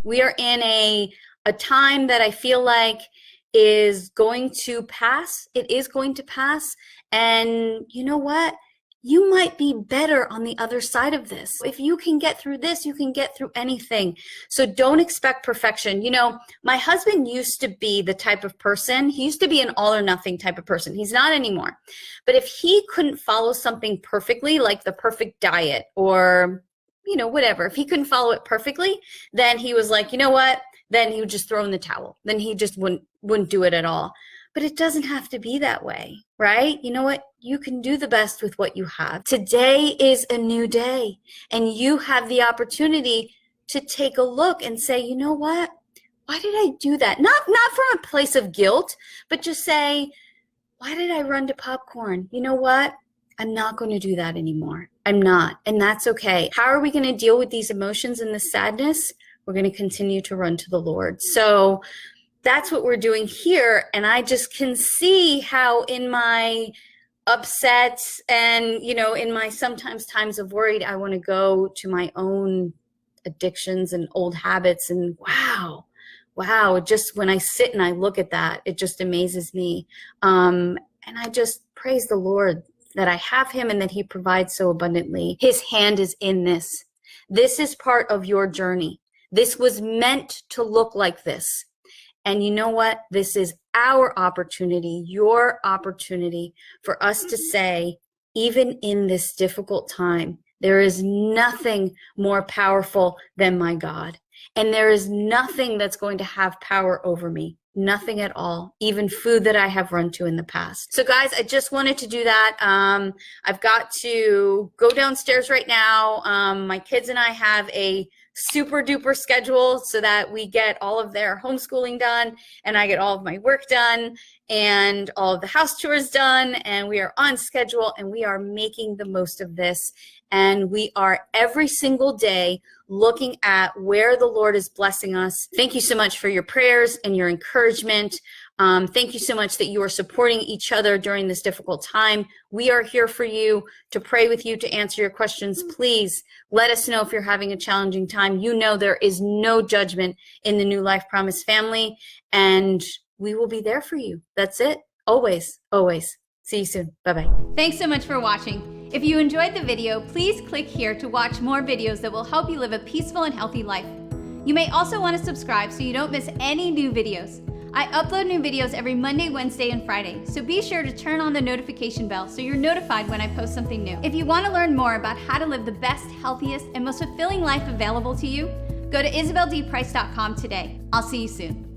We are in a time that I feel like is going to pass. It is going to pass. And you know what? You might be better on the other side of this. If you can get through this, you can get through anything. So don't expect perfection. You know, my husband used to be the type of person, he used to be an all or nothing type of person. He's not anymore. But if he couldn't follow something perfectly, like the perfect diet or, you know, whatever, if he couldn't follow it perfectly, then he was like, you know what? Then he would just throw in the towel. Then he just wouldn't do it at all. But it doesn't have to be that way, right? You know what? You can do the best with what you have. Today is a new day, and you have the opportunity to take a look and say, you know what? Why did I do that? Not from a place of guilt, but just say, why did I run to popcorn? You know what? I'm not going to do that anymore. I'm not, and that's okay. How are we going to deal with these emotions and the sadness? We're going to continue to run to the Lord. So that's what we're doing here. And I just can see how in my upsets and, you know, in my sometimes times of worried, I want to go to my own addictions and old habits. And wow, just when I sit and I look at that, it just amazes me. And I just praise the Lord that I have him and that he provides so abundantly. His hand is in this. This is part of your journey. This was meant to look like this. And you know what? This is our opportunity, your opportunity for us to say, even in this difficult time, there is nothing more powerful than my God. And there is nothing that's going to have power over me. Nothing at all, even food that I have run to in the past. So guys, I just wanted to do that. I've got to go downstairs right now. My kids and I have a super duper schedule so that we get all of their homeschooling done and I get all of my work done and all of the house chores done, and we are on schedule and we are making the most of this. And we are every single day looking at where the Lord is blessing us. Thank you so much for your prayers and your encouragement. Thank you so much that you are supporting each other during this difficult time. We are here for you, to pray with you, to answer your questions. Please let us know if you're having a challenging time. You know there is no judgment in the New Life Promise family, and we will be there for you. That's it. Always, always. See you soon. Bye-bye. Thanks so much for watching. If you enjoyed the video, please click here to watch more videos that will help you live a peaceful and healthy life. You may also want to subscribe so you don't miss any new videos. I upload new videos every Monday, Wednesday, and Friday, so be sure to turn on the notification bell so you're notified when I post something new. If you want to learn more about how to live the best, healthiest, and most fulfilling life available to you, go to IsabelDPrice.com today. I'll see you soon.